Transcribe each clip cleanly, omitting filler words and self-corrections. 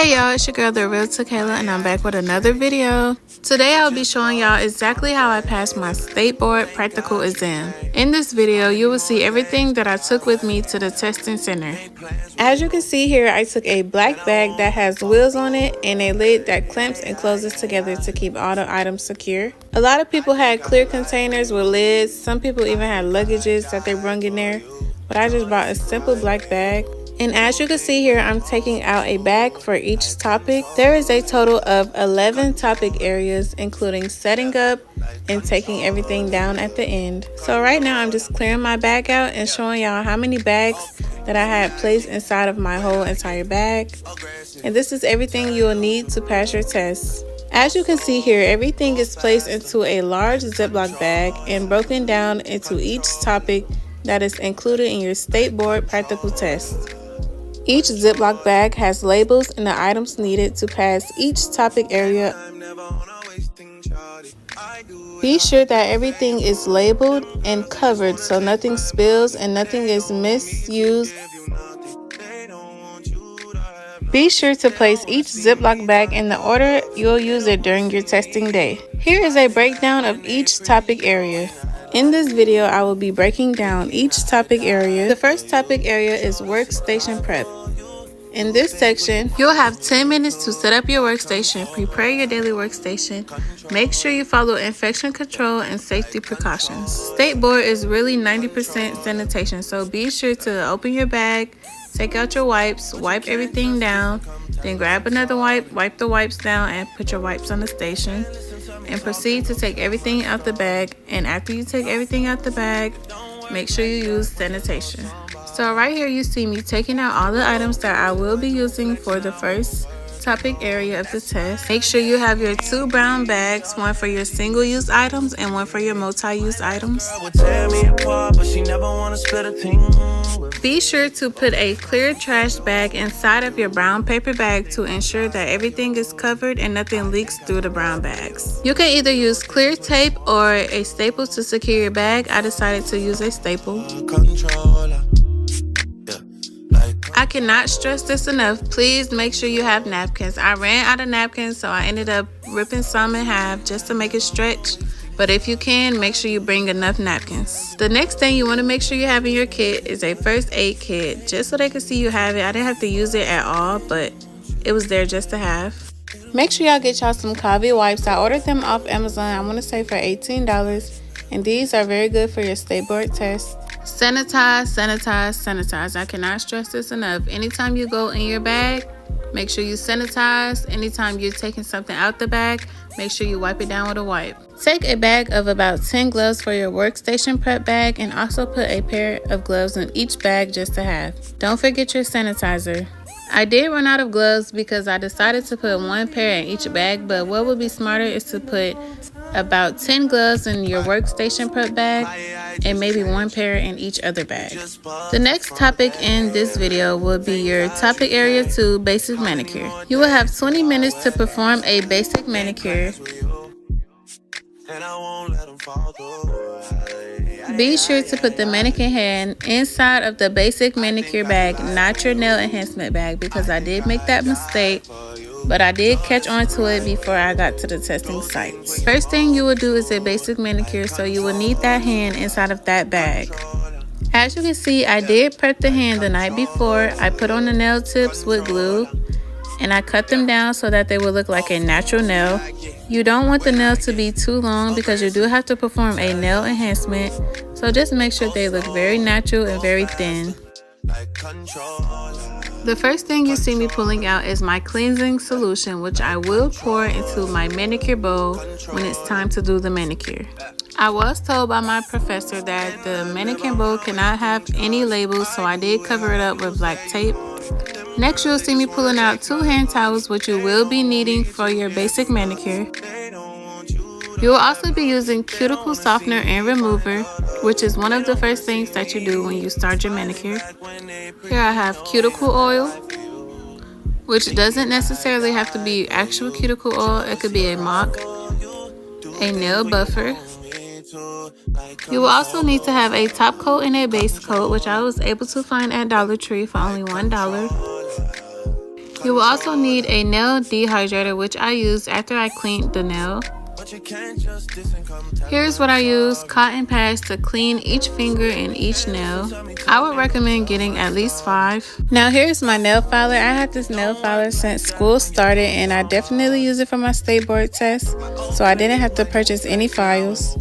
Hey y'all, it's your girl the real Takayla, and I'm back with another video. Today I'll be showing y'all exactly how I passed my state board practical exam. In this video you will see everything that I took with me to the testing center. As you can see here, I took a black bag that has wheels on it and a lid that clamps and closes together to keep all the items secure. A lot of people had clear containers with lids. Some people even had luggages that they brung in there, but I just bought a simple black bag. And as you can see here, I'm taking out a bag for each topic. There is a total of 11 topic areas, including setting up and taking everything down at the end. So right now I'm just clearing my bag out and showing y'all how many bags that I had placed inside of my whole entire bag. And this is everything you will need to pass your test. As you can see here, everything is placed into a large Ziploc bag and broken down into each topic that is included in your state board practical test. Each Ziploc bag has labels and the items needed to pass each topic area. Be sure that everything is labeled and covered so nothing spills and nothing is misused. Be sure to place each Ziploc bag in the order you'll use it during your testing day. Here is a breakdown of each topic area. In this video, I will be breaking down each topic area. The first topic area is workstation prep. In this section, you'll have 10 minutes to set up your workstation, prepare your daily workstation, make sure you follow infection control and safety precautions. State board is really 90% sanitation, so be sure to open your bag, take out your wipes, wipe everything down, then grab another wipe, wipe the wipes down, and put your wipes on the station. And proceed to take everything out the bag. And after you take everything out the bag, make sure you use sanitation. So right here you see me taking out all the items that I will be using for the first topic area of the test. Make sure you have your 2 brown bags, one for your single-use items and one for your multi-use items. Be sure to put a clear trash bag inside of your brown paper bag to ensure that everything is covered and nothing leaks through the brown bags. You can either use clear tape or a staple to secure your bag. I decided to use a staple. I cannot stress this enough. Please make sure you have napkins. I ran out of napkins, so I ended up ripping some in half just to make it stretch. But if you can, make sure you bring enough napkins. The next thing you want to make sure you have in your kit is a first aid kit, just so they can see you have it. I didn't have to use it at all, but it was there just to have. Make sure y'all get y'all some Kavi wipes. I ordered them off Amazon, I want to say for $18. And these are very good for your state board test. Sanitize, sanitize, sanitize. I cannot stress this enough. Anytime you go in your bag, make sure you sanitize. Anytime you're taking something out the bag, make sure you wipe it down with a wipe. Take a bag of about 10 gloves for your workstation prep bag and also put a pair of gloves in each bag just to have. Don't forget your sanitizer. I did run out of gloves because I decided to put 1 pair in each bag, but what would be smarter is to put about 10 gloves in your workstation prep bag and maybe 1 pair in each other bag. The next topic in this video will be your topic area 2, basic manicure. You will have 20 minutes to perform a basic manicure. Be sure to put the mannequin hand inside of the basic manicure bag, not your nail enhancement bag, because I did make that mistake, but I did catch on to it before I got to the testing site. First thing you will do is a basic manicure, so you will need that hand inside of that bag. As you can see, I did prep the hand the night before. I put on the nail tips with glue and I cut them down so that they will look like a natural nail. You don't want the nails to be too long because you do have to perform a nail enhancement, so just make sure they look very natural and very thin. The first thing you see me pulling out is my cleansing solution, which I will pour into my manicure bowl when it's time to do the manicure. I was told by my professor that the manicure bowl cannot have any labels, so I did cover it up with black tape. Next, you'll see me pulling out 2 hand towels, which you will be needing for your basic manicure. You will also be using cuticle softener and remover, which is one of the first things that you do when you start your manicure. Here I have cuticle oil, which doesn't necessarily have to be actual cuticle oil. It could be a mock, a nail buffer. You will also need to have a top coat and a base coat, which I was able to find at Dollar Tree for only $1. You will also need a nail dehydrator, which I used after I cleaned the nail. Here's what I use: cotton pads to clean each finger and each nail. I would recommend getting at least 5. Now here's my nail filer. I had this nail filer since school started, and I definitely use it for my state board test, so I didn't have to purchase any files.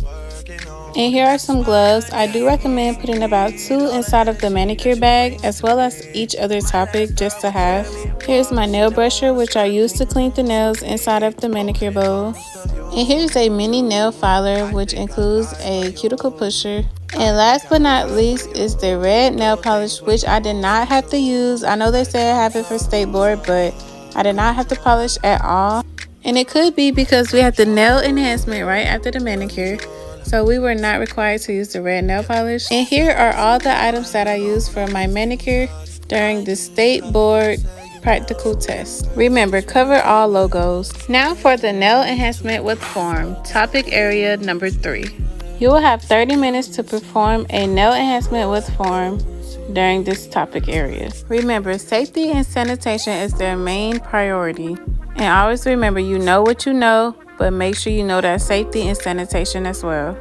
And here are some gloves. I do recommend putting about 2 inside of the manicure bag, as well as each other topic just to have. Here's my nail brusher, which I use to clean the nails inside of the manicure bowl. And here's a mini nail filer, which includes a cuticle pusher. And last but not least is the red nail polish, which I did not have to use. I know they say I have it for state board, but I did not have to polish at all. And it could be because we had the nail enhancement right after the manicure, so we were not required to use the red nail polish. And here are all the items that I used for my manicure during the state board practical test. Remember, cover all logos. Now for the nail enhancement with form, topic area number 3. You will have 30 minutes to perform a nail enhancement with form during this topic area. Remember, safety and sanitation is their main priority. And always remember, you know what you know, but make sure you know that safety and sanitation as well.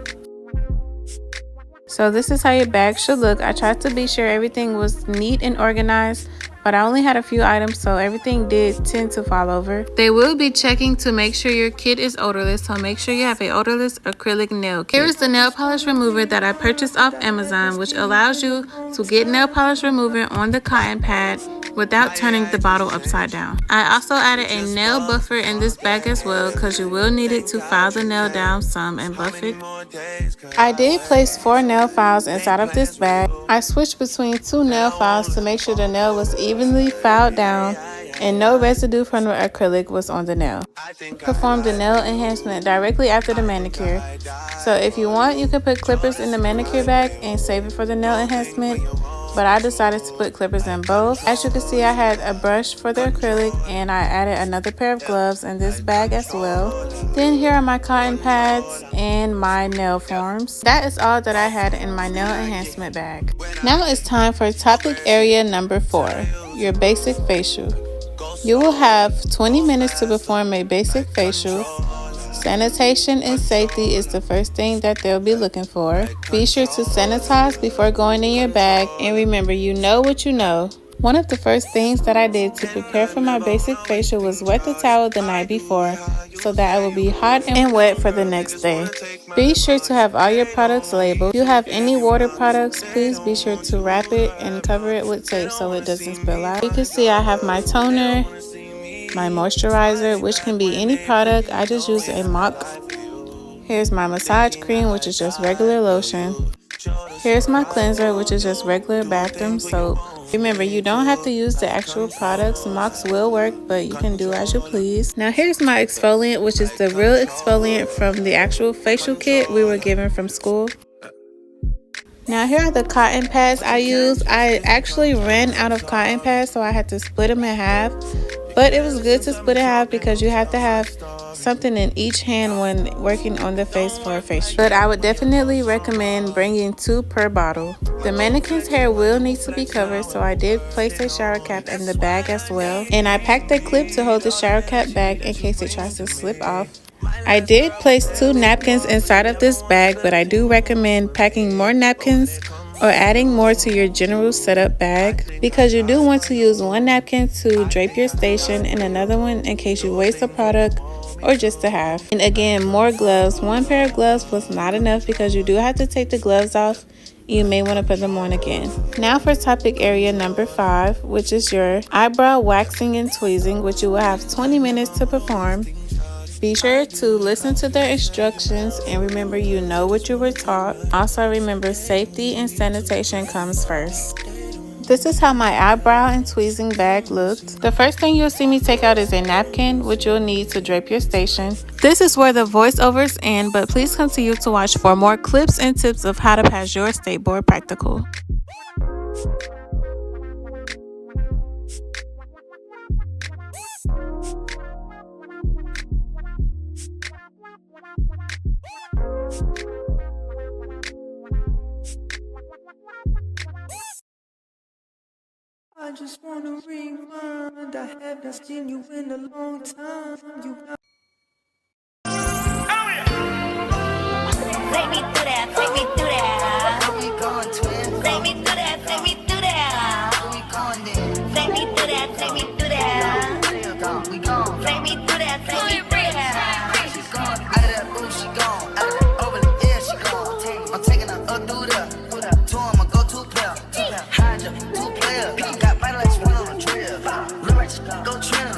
So this is how your bag should look. I tried to be sure everything was neat and organized, but I only had a few items, so everything did tend to fall over. They will be checking to make sure your kit is odorless, so make sure you have a odorless acrylic nail kit. Here is the nail polish remover that I purchased off Amazon, which allows you to get nail polish remover on the cotton pad without turning the bottle upside down. I also added a nail buffer in this bag as well, because you will need it to file the nail down some and buff it. I did place 4 nail files inside of this bag. I switched between 2 nail files to make sure the nail was evenly filed down and no residue from the acrylic was on the nail. Perform the nail enhancement directly after the manicure. So if you want, you can put clippers in the manicure bag and save it for the nail enhancement, but I decided to put clippers in both. As you can see, I had a brush for the acrylic, and I added another pair of gloves in this bag as well. Then here are my cotton pads and my nail forms. That is all that I had in my nail enhancement bag. Now it's time for topic area number 4, your basic facial. You will have 20 minutes to perform a basic facial. Sanitation and safety is the first thing that they'll be looking for. Be sure to sanitize before going in your bag, and remember, you know what you know. One of the first things that I did to prepare for my basic facial was wet the towel the night before so that it will be hot and wet for the next day. Be sure to have all your products labeled. If you have any water products, please be sure to wrap it and cover it with tape so it doesn't spill out. You can see I have my toner, my moisturizer, which can be any product. I just use a mock. Here's my massage cream, which is just regular lotion. Here's my cleanser, which is just regular bathroom soap. Remember, you don't have to use the actual products. Mocks will work, but you can do as you please. Now here's my exfoliant, which is the real exfoliant from the actual facial kit we were given from school. Now here are the cotton pads I use. I actually ran out of cotton pads, so I had to split them in half. But it was good to split in half because you have to have something in each hand when working on the face for a facial. But I would definitely recommend bringing 2 per bottle. The mannequin's hair will need to be covered, so I did place a shower cap in the bag as well. And I packed a clip to hold the shower cap back in case it tries to slip off. I did place 2 napkins inside of this bag, but I do recommend packing more napkins or adding more to your general setup bag, because you do want to use 1 napkin to drape your station and another one in case you waste a product or just to have. And again, more gloves. 1 pair of gloves was not enough because you do have to take the gloves off. You may want to put them on again. Now for topic area number 5, which is your eyebrow waxing and tweezing, which you will have 20 minutes to perform. Be sure to listen to their instructions and remember, you know what you were taught. Also remember, safety and sanitation comes first. This is how my eyebrow and tweezing bag looked. The first thing you'll see me take out is a napkin, which you'll need to drape your station. This is where the voiceovers end, but please continue to watch for more clips and tips of how to pass your state board practical. just wanna remind, I haven't seen you in a long time. You got take me through that, take me through that. Where we going, twin? Take me through that, take me through that. Where we going then? Take me through that, take me through that. We gone. Take me through that, take me through that. She gone. Out of that booth, she gone. Out of that over the air, she gone. I'm taking her up through there. Two of my go-to player. Hydra, 2 players. Got body like she went on a drill. Look like she go trim.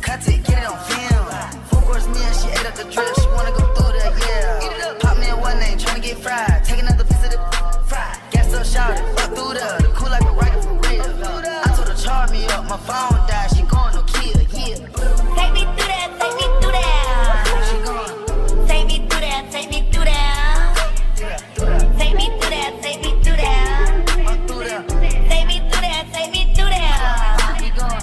Cut it, get it on film. 4 course meal, she ate up the drill. She wanna go through there, yeah. Pop me in one name, tryna get fried. Take another piece of the fried. Gas up, shout it, up through there. Cool like a rocket for real. I told her charge me up, my phone died. She going no kill, yeah. Take me through that, take me through that. She gone. Take me through that, take me through that. Take me through that, take me through that. Up through there. Take me through that, take me through that. We gone.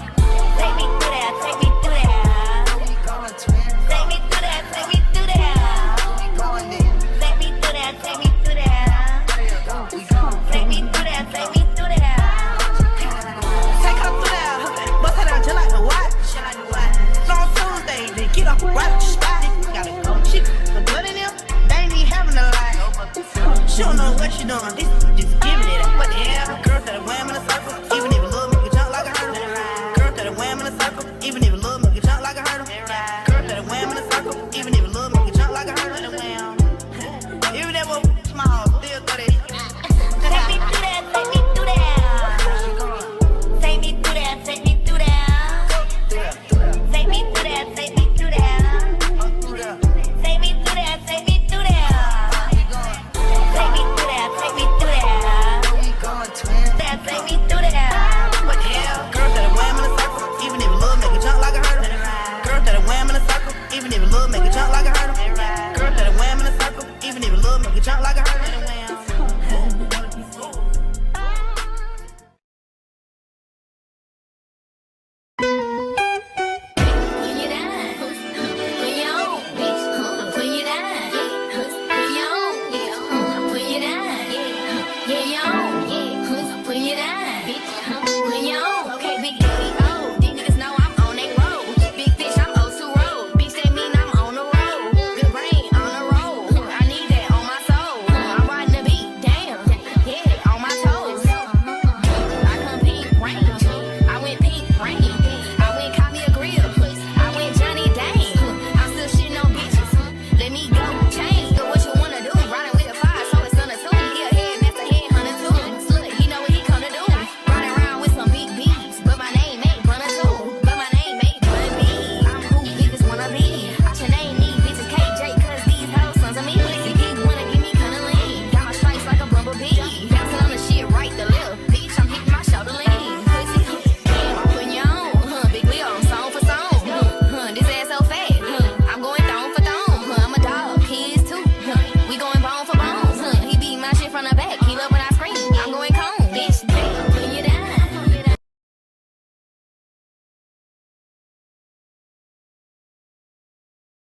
Take me through that, take me through that. We going, twin. Take me through that, take me through that. We going then. Take me through that, take me through that. We gone. Take me through that, take me through that. Take her through there, bust her down just like the watch. On Tuesday, they get up right at the spot. Gotta go. She the blood in them, they ain't even having a lie. She don't know what she doing.